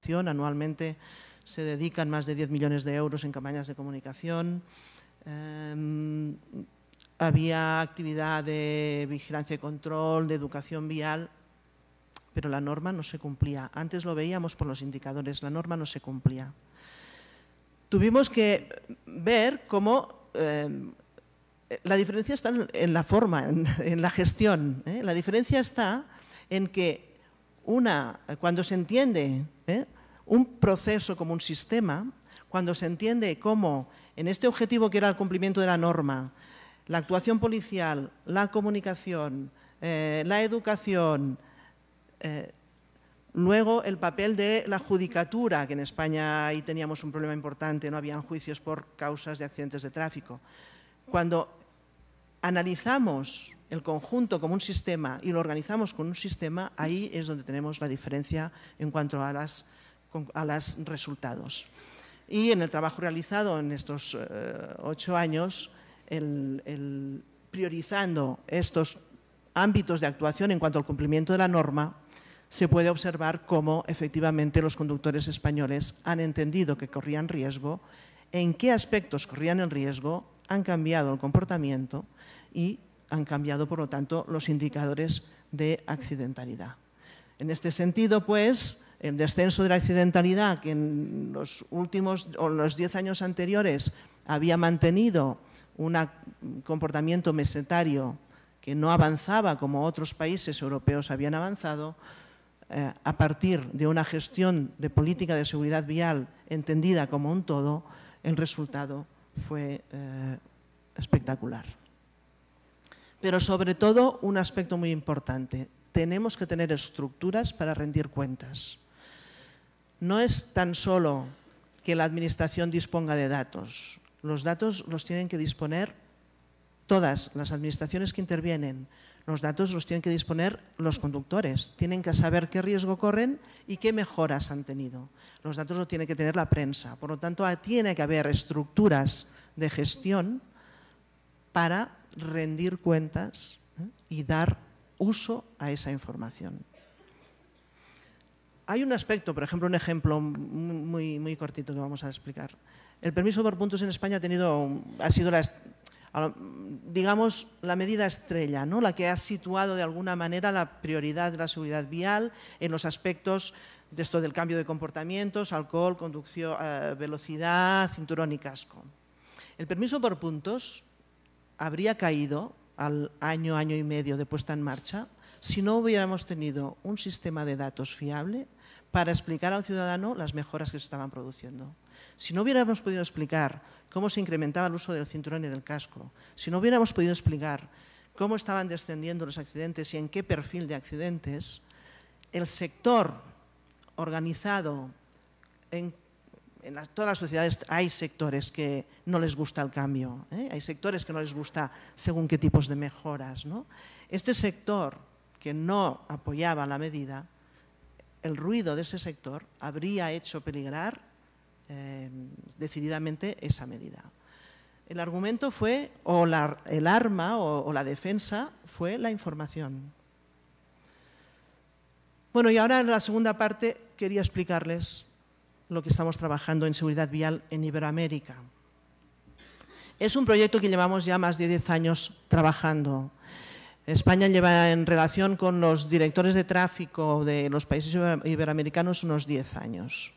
Anualmente se dedican más de 10 millones de euros en campañas de comunicación. Había actividad de vigilancia y control, de educación vial, pero la norma no se cumplía. Antes lo veíamos por los indicadores, la norma no se cumplía. Tuvimos que ver cómo la diferencia está en la forma, en la gestión. La diferencia está en que cuando se entiende un proceso como un sistema, cuando se entiende cómo en este objetivo que era el cumplimiento de la norma, la actuación policial, la comunicación, la educación, luego el papel de la judicatura, que en España ahí teníamos un problema importante, no habían juicios por causas de accidentes de tráfico. Cuando analizamos el conjunto como un sistema y lo organizamos con un sistema, ahí es donde tenemos la diferencia en cuanto a los resultados. Y en el trabajo realizado en estos 8 años, priorizando estos ámbitos de actuación en cuanto al cumplimiento de la norma, se puede observar cómo efectivamente los conductores españoles han entendido que corrían riesgo, en qué aspectos corrían el riesgo, han cambiado el comportamiento y han cambiado, por lo tanto, los indicadores de accidentalidad. En este sentido, pues, el descenso de la accidentalidad, que en los últimos o los 10 años anteriores había mantenido un comportamiento mesetario que no avanzaba como otros países europeos habían avanzado, a partir de una gestión de política de seguridad vial entendida como un todo, el resultado fue espectacular. Pero sobre todo un aspecto muy importante, tenemos que tener estructuras para rendir cuentas. No es tan solo que la administración disponga de datos, los datos los tienen que disponer todas las administraciones que intervienen, los datos los tienen que disponer los conductores, tienen que saber qué riesgo corren y qué mejoras han tenido. Los datos los tiene que tener la prensa, por lo tanto tiene que haber estructuras de gestión para rendir cuentas y dar uso a esa información. Hay un aspecto, por ejemplo, un ejemplo muy cortito que vamos a explicar. El permiso por puntos en España ha sido digamos, la medida estrella, ¿no? La que ha situado de alguna manera la prioridad de la seguridad vial en los aspectos de esto del cambio de comportamientos, alcohol, conducción, velocidad, cinturón y casco. El permiso por puntos habría caído al año y medio de puesta en marcha si no hubiéramos tenido un sistema de datos fiable para explicar al ciudadano las mejoras que se estaban produciendo. Si no hubiéramos podido explicar cómo se incrementaba el uso del cinturón y del casco, si no hubiéramos podido explicar cómo estaban descendiendo los accidentes y en qué perfil de accidentes, el sector organizado en todas las sociedades hay sectores que no les gusta el cambio, hay sectores que no les gusta según qué tipos de mejoras, ¿no? Este sector que no apoyaba la medida, el ruido de ese sector habría hecho peligrar decididamente esa medida. El argumento fue, el arma o la defensa fue la información. Bueno, y ahora en la segunda parte quería explicarles lo que estamos trabajando en seguridad vial en Iberoamérica. Es un proyecto que llevamos ya más de 10 años trabajando. España lleva en relación con los directores de tráfico de los países iberoamericanos unos 10 años.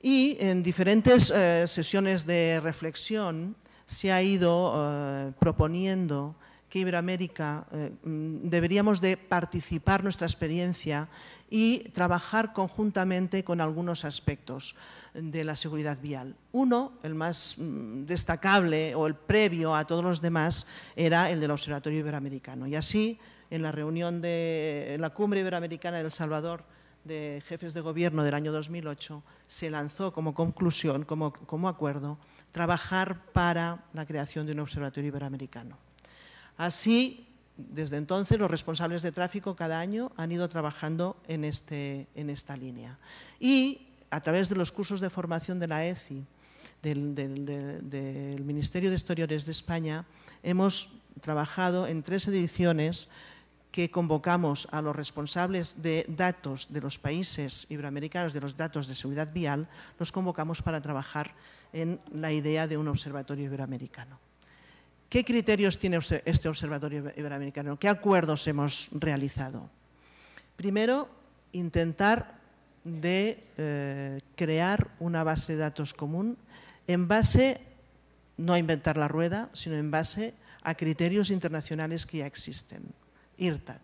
Y en diferentes sesiones de reflexión se ha ido proponiendo que Iberoamérica deberíamos de participar nuestra experiencia y trabajar conjuntamente con algunos aspectos de la seguridad vial. Uno, el más destacable o el previo a todos los demás, era el del Observatorio Iberoamericano. Y así, en la reunión de la Cumbre Iberoamericana de El Salvador de Jefes de Gobierno del año 2008, se lanzó como conclusión, como acuerdo, trabajar para la creación de un Observatorio Iberoamericano. Así, desde entonces, los responsables de tráfico cada año han ido trabajando en esta línea. Y a través de los cursos de formación de la ECI, del Ministerio de Exteriores de España, hemos trabajado en 3 ediciones que convocamos a los responsables de datos de los países iberoamericanos, de los datos de seguridad vial, los convocamos para trabajar en la idea de un observatorio iberoamericano. ¿Qué criterios tiene este observatorio iberoamericano? ¿Qué acuerdos hemos realizado? Primero, intentar de crear una base de datos común en base, no a inventar la rueda, sino en base a criterios internacionales que ya existen. IRTAT,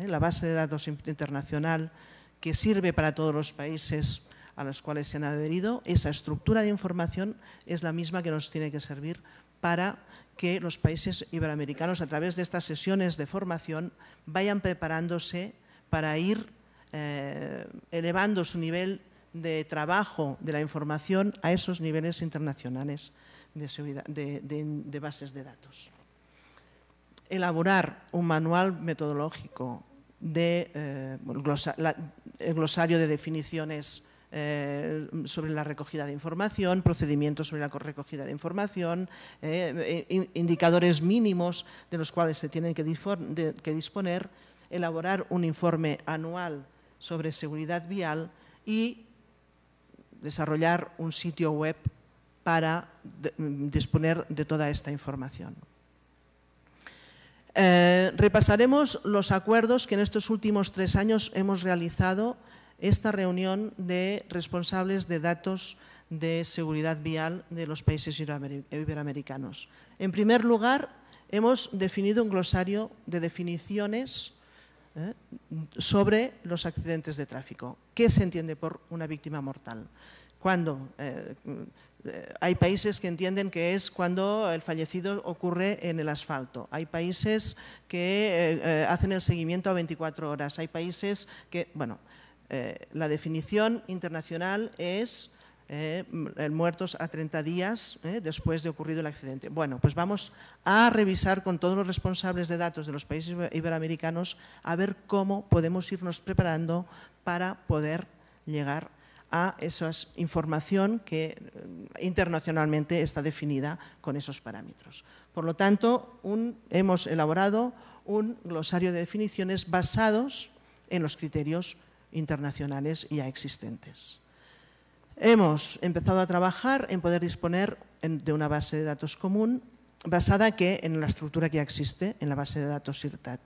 la base de datos internacional que sirve para todos los países a los cuales se han adherido, esa estructura de información es la misma que nos tiene que servir para que los países iberoamericanos, a través de estas sesiones de formación, vayan preparándose para ir elevando su nivel de trabajo de la información a esos niveles internacionales de bases de datos. Elaborar un manual metodológico, el glosario de definiciones sobre la recogida de información, procedimientos sobre la recogida de información, indicadores mínimos de los cuales se tienen que disponer, elaborar un informe anual sobre seguridad vial y desarrollar un sitio web para disponer de toda esta información. Repasaremos los acuerdos que en estos últimos 3 años hemos realizado esta reunión de responsables de datos de seguridad vial de los países iberoamericanos. En primer lugar, hemos definido un glosario de definiciones sobre los accidentes de tráfico. ¿Qué se entiende por una víctima mortal? Cuando hay países que entienden que es cuando el fallecido ocurre en el asfalto. Hay países que hacen el seguimiento a 24 horas. Hay países que, bueno, la definición internacional es muertos a 30 días después de ocurrido el accidente. Bueno, pues vamos a revisar con todos los responsables de datos de los países iberoamericanos a ver cómo podemos irnos preparando para poder llegar a esa información que internacionalmente está definida con esos parámetros. Por lo tanto, hemos elaborado un glosario de definiciones basados en los criterios internacionales ya existentes. Hemos empezado a trabajar en poder disponer de una base de datos común basada en la estructura que ya existe, en la base de datos IRTAT.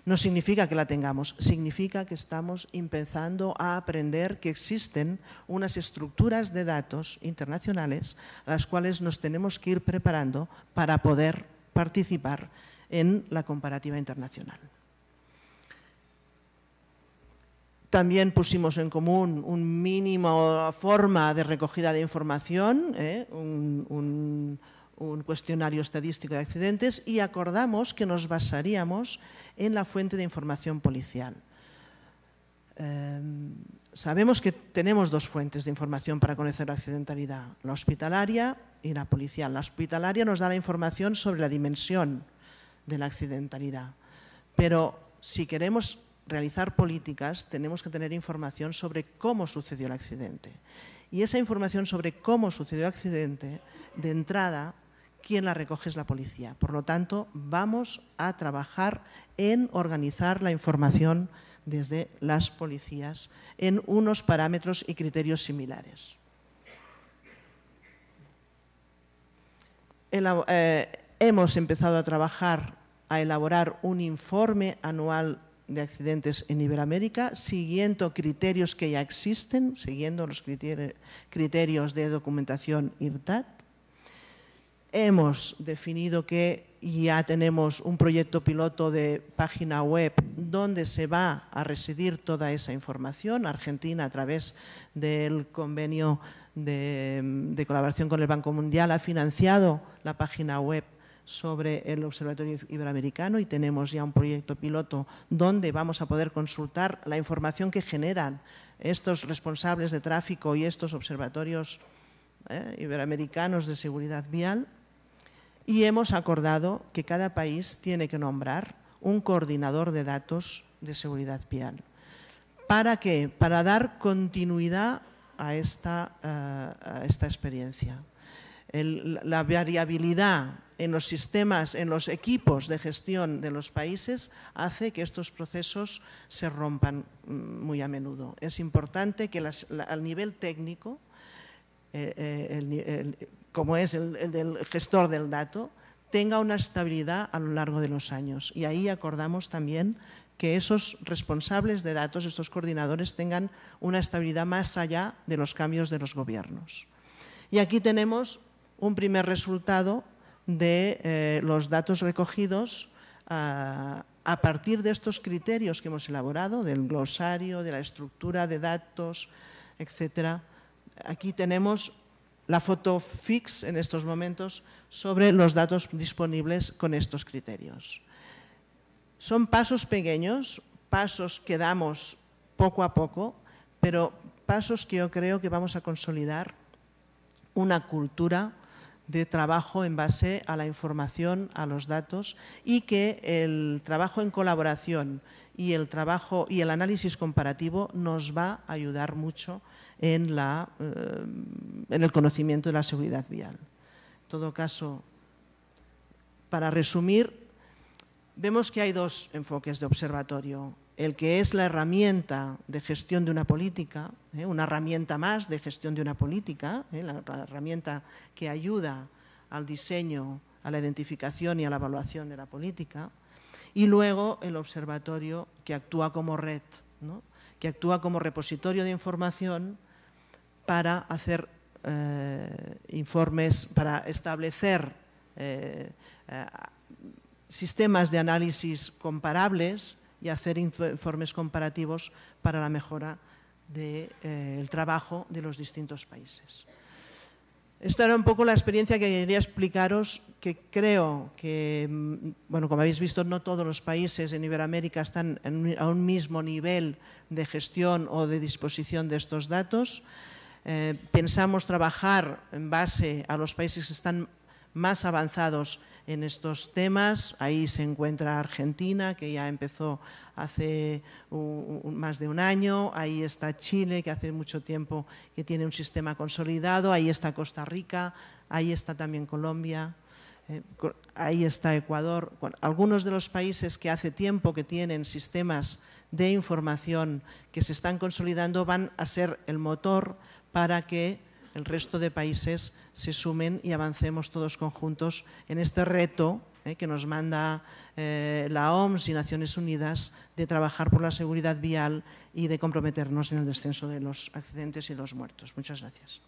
No significa que la tengamos, significa que estamos empezando a aprender que existen unas estructuras de datos internacionales a las cuales nos tenemos que ir preparando para poder participar en la comparativa internacional. También pusimos en común un mínimo forma de recogida de información, un cuestionario estadístico de accidentes, y acordamos que nos basaríamos en la fuente de información policial. Sabemos que tenemos 2 fuentes de información para conocer la accidentalidad, la hospitalaria y la policial. La hospitalaria nos da la información sobre la dimensión de la accidentalidad, pero si queremos realizar políticas tenemos que tener información sobre cómo sucedió el accidente. Y esa información sobre cómo sucedió el accidente, de entrada, quien la recoge es la policía. Por lo tanto, vamos a trabajar en organizar la información desde las policías en unos parámetros y criterios similares. Hemos empezado a trabajar, a elaborar un informe anual de accidentes en Iberoamérica, siguiendo criterios que ya existen, siguiendo los criterios de documentación IRTAT. Hemos definido que ya tenemos un proyecto piloto de página web donde se va a residir toda esa información. Argentina, a través del convenio de colaboración con el Banco Mundial, ha financiado la página web sobre el Observatorio Iberoamericano y tenemos ya un proyecto piloto donde vamos a poder consultar la información que generan estos responsables de tráfico y estos observatorios iberoamericanos de seguridad vial. Y hemos acordado que cada país tiene que nombrar un coordinador de datos de seguridad vial. ¿Para qué? Para dar continuidad a esta experiencia. La variabilidad en los sistemas, en los equipos de gestión de los países, hace que estos procesos se rompan muy a menudo. Es importante que al nivel técnico, como es el del gestor del dato, tenga una estabilidad a lo largo de los años. Y ahí acordamos también que esos responsables de datos, estos coordinadores, tengan una estabilidad más allá de los cambios de los gobiernos. Y aquí tenemos un primer resultado de los datos recogidos a partir de estos criterios que hemos elaborado, del glosario, de la estructura de datos, etc. Aquí tenemos la foto fix en estos momentos sobre los datos disponibles con estos criterios. Son pasos pequeños, pasos que damos poco a poco, pero pasos que yo creo que vamos a consolidar una cultura de trabajo en base a la información, a los datos, y que el trabajo en colaboración y el análisis comparativo nos va a ayudar mucho en el conocimiento de la seguridad vial. En todo caso, para resumir, vemos que hay dos enfoques de observatorio. El que es la herramienta de gestión de una política, una herramienta más de gestión de una política, la herramienta que ayuda al diseño, a la identificación y a la evaluación de la política, y luego el observatorio que actúa como red, ¿no? Que actúa como repositorio de información para hacer informes, para establecer sistemas de análisis comparables y hacer informes comparativos para la mejora del trabajo de los distintos países. Esto era un poco la experiencia que quería explicaros, que creo que, bueno, como habéis visto, no todos los países en Iberoamérica están a un mismo nivel de gestión o de disposición de estos datos. Pensamos trabajar en base a los países que están más avanzados en estos temas. Ahí se encuentra Argentina, que ya empezó hace más de un año. Ahí está Chile, que hace mucho tiempo que tiene un sistema consolidado. Ahí está Costa Rica, ahí está también Colombia, ahí está Ecuador. Bueno, algunos de los países que hace tiempo que tienen sistemas de información que se están consolidando van a ser el motor para que el resto de países se sumen y avancemos todos conjuntos en este reto que nos manda la OMS y Naciones Unidas de trabajar por la seguridad vial y de comprometernos en el descenso de los accidentes y los muertos. Muchas gracias.